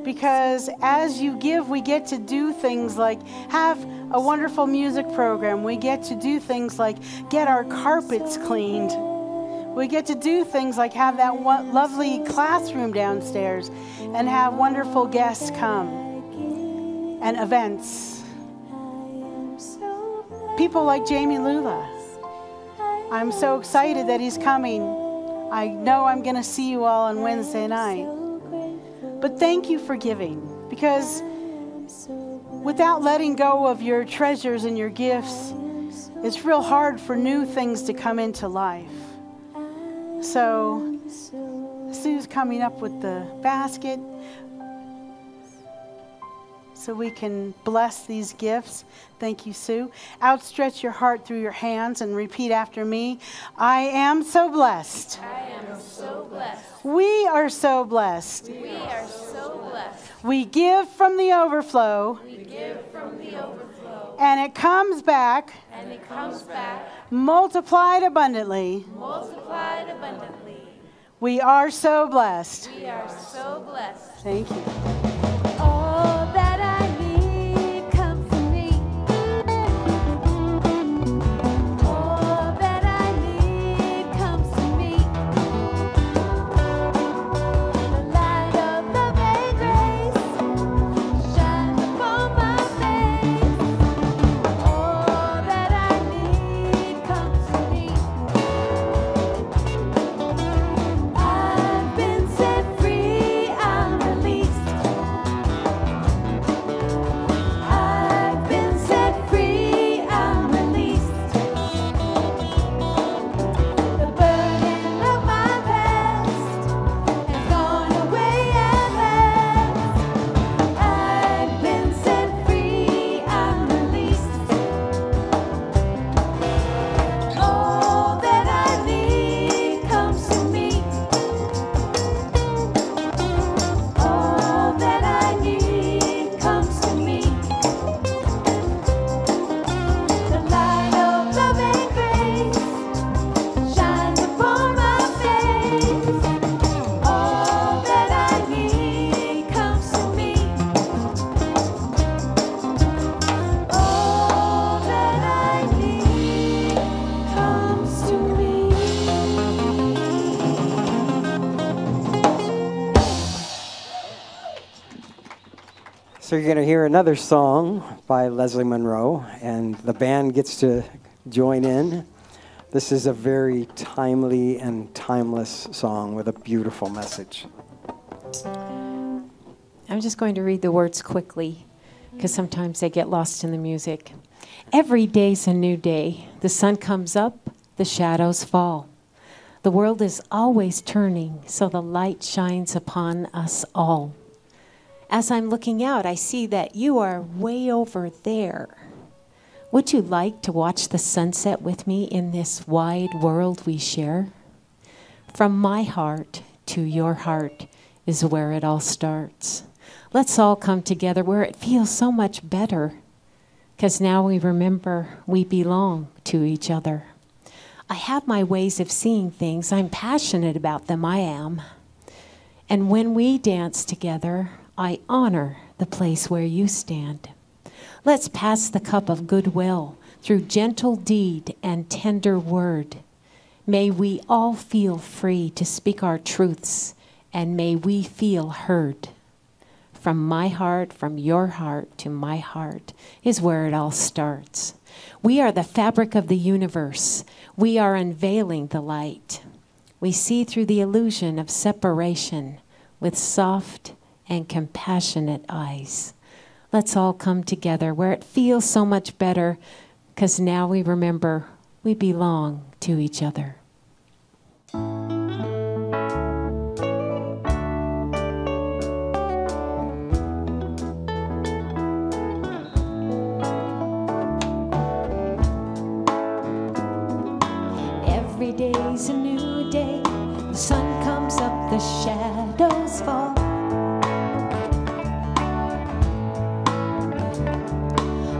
because as you give, we get to do things like have a wonderful music program. We get to do things like get our carpets cleaned. We get to do things like have that lovely classroom downstairs and have wonderful guests come and events. People like Jamie Lula. I'm so excited that he's coming. I know I'm going to see you all on Wednesday night. But thank you for giving, because without letting go of your treasures and your gifts, it's real hard for new things to come into life. So Sue's coming up with the basket so we can bless these gifts. Thank you, Sue. Outstretch your heart through your hands and repeat after me. I am so blessed. I am so blessed. We are so blessed. We are so blessed. We give from the overflow. We give from the overflow. And it comes back. And it comes back. Multiplied abundantly. Multiplied abundantly. We are so blessed. We are so blessed. Thank you. All that I need comes to me. All that I need comes to me. The light of love and grace shines upon my face. All that I need comes to me. I've been set free, I'm released. I've been set free, I'm released. The burden of my past has gone away at last. I've been set free, I'm released. All that I need comes to me. All that I need comes to me. The light of love and grace shines upon my face. All that I need comes to me. All that I need comes to me. So you're going to hear another song by Lezlee Monroe, and the band gets to join in. This is a very timely and timeless song with a beautiful message. I'm just going to read the words quickly because sometimes they get lost in the music. Every day's a new day. The sun comes up, the shadows fall. The world is always turning, so the light shines upon us all. As I'm looking out, I see that you are way over there. Would you like to watch the sunset with me in this wide world we share? From my heart to your heart is where it all starts. Let's all come together where it feels so much better, because now we remember we belong to each other. I have my ways of seeing things. I'm passionate about them, I am. And when we dance together, I honor the place where you stand. Let's pass the cup of goodwill through gentle deed and tender word. May we all feel free to speak our truths, and may we feel heard. From my heart, from your heart to my heart is where it all starts. We are the fabric of the universe. We are unveiling the light. We see through the illusion of separation with soft and compassionate eyes. Let's all come together where it feels so much better, because now we remember we belong to each other. Every day's a new day. The sun comes up, the shadows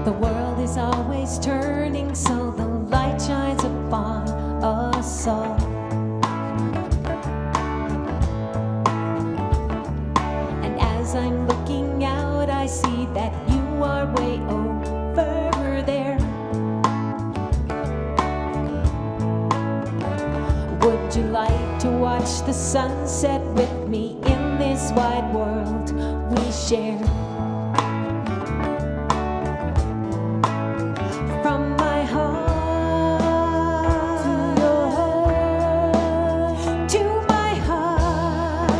The world is always turning, so the light shines upon us all. And as I'm looking out, I see that you are way over there. Would you like to watch the sunset with me in this wide world we share? From my heart to my heart,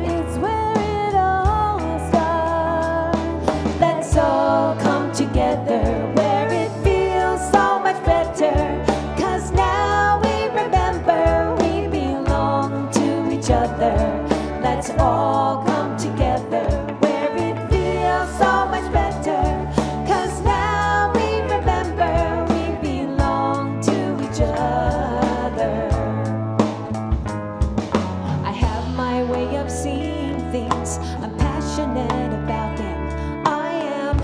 It's where it all starts. let's all come together where it feels so much better. 'Cause now we remember we belong to each other. Let's all come together where it feels so much better. 'Cause now we remember we belong to each other. I have my way of seeing things. I'm passionate about them. I am.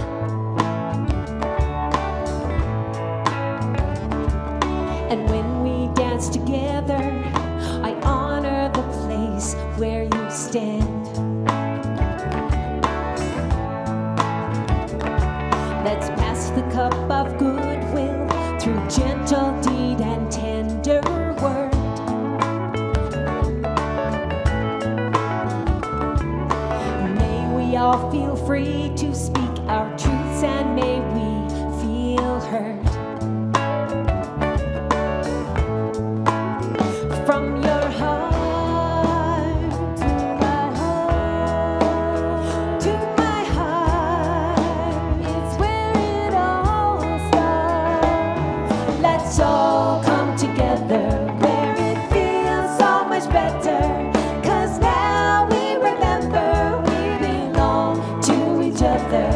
And when we dance together, I honor the place where you stand. Let's pass the cup of goodwill through gentle deed and tender word. May we all feel free to speak our truths, and may we feel heard. From your heart to my heart, It's where it all starts. let's all come together where it feels so much better. 'Cause now we remember we belong to each other.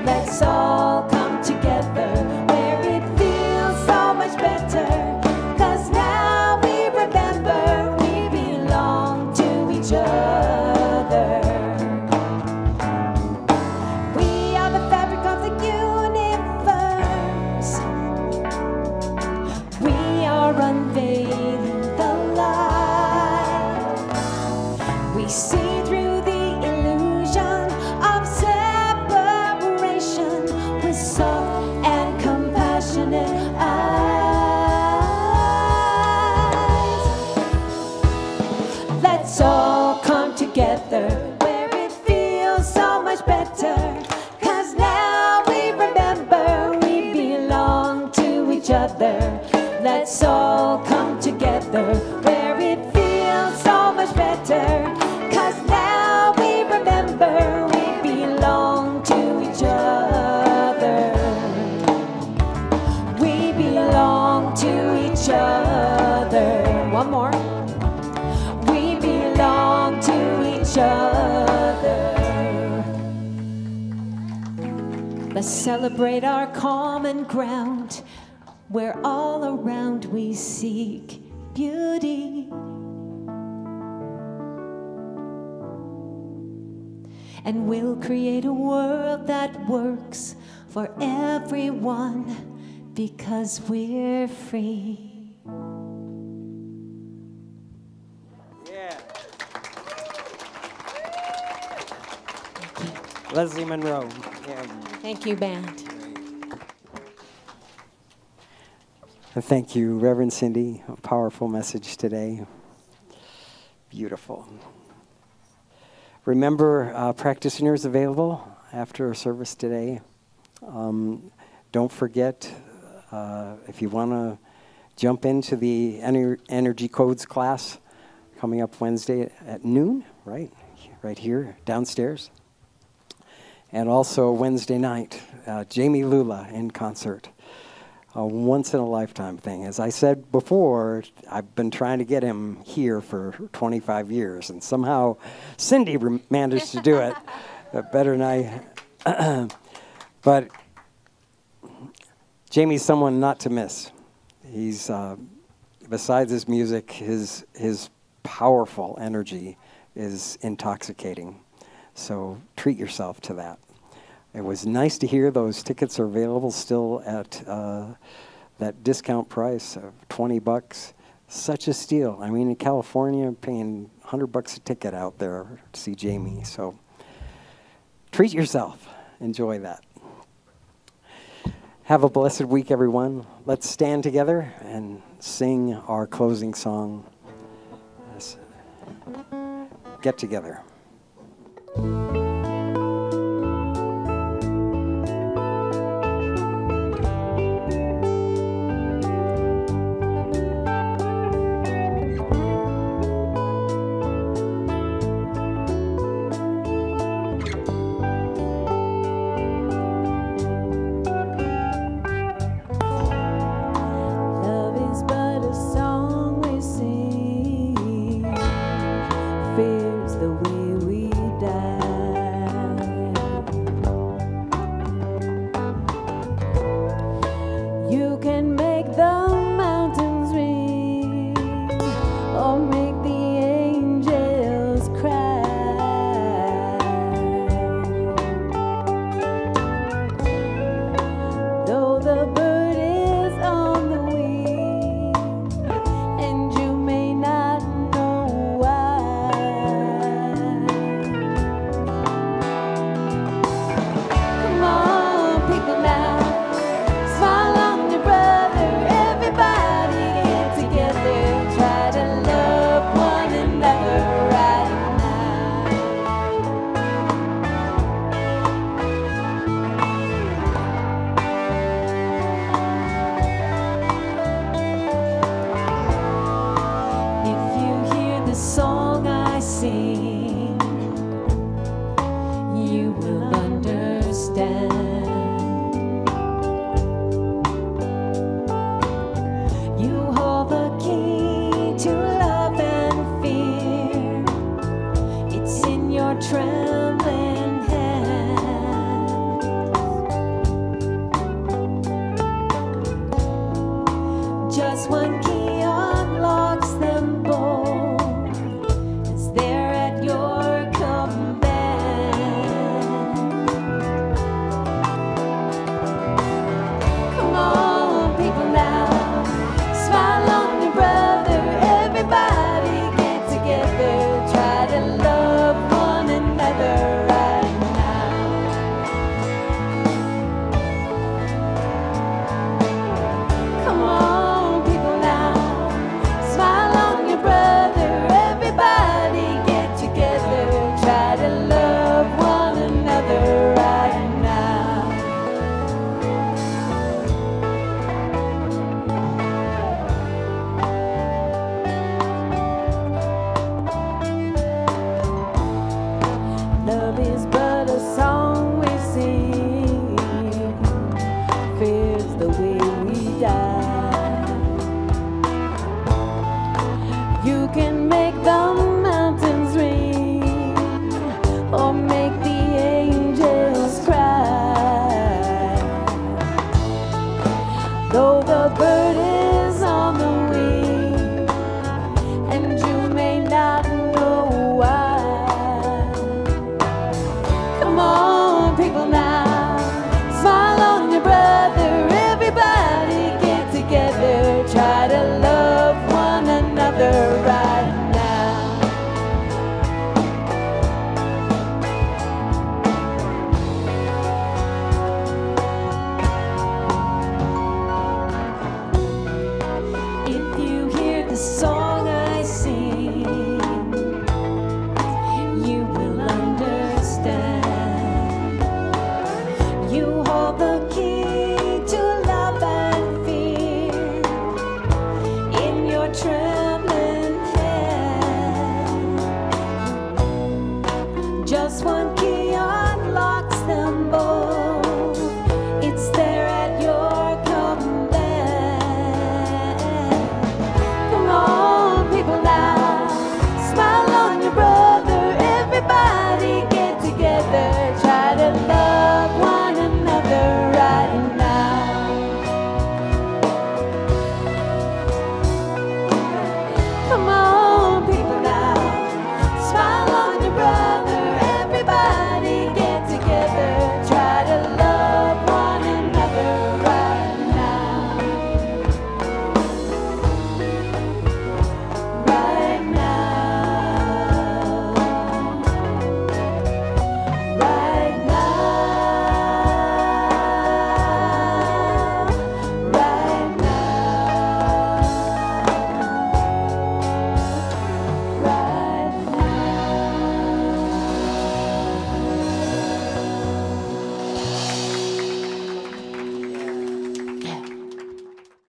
Let's all come together where it feels so much better. 'Cause now we remember we belong to each other. We are the fabric of the universe. We are unveiling the light. We see through the illusion of separation with soft and compassionate eyes. Let's all come together where it feels so much better. 'Cause now we remember we belong to each other. Let's all come together where it feels so much better. 'Cause now we remember we belong to each other. We belong to each other. One more. We belong to each other. Let's celebrate our common ground, where all around we seek beauty. And we'll create a world that works for everyone because we're free. Yeah. Lezlee Monroe. Yeah. Thank you, band. And thank you, Reverend Cindy. A powerful message today. Beautiful. Remember, practitioners available after our service today. Don't forget, if you want to jump into the Energy Codes class coming up Wednesday at noon, right here, downstairs. And also Wednesday night, Jamie Lula in concert. A once-in-a-lifetime thing. As I said before, I've been trying to get him here for 25 years, and somehow Cindy managed to do it better than I. But Jamie's someone not to miss. He's, besides his music, his powerful energy is intoxicating. So treat yourself to that. It was nice to hear those tickets are available still at that discount price of $20. Such a steal. I mean, in California, paying $100 a ticket out there to see Jamie. So treat yourself. Enjoy that. Have a blessed week, everyone. Let's stand together and sing our closing song. Let's get together.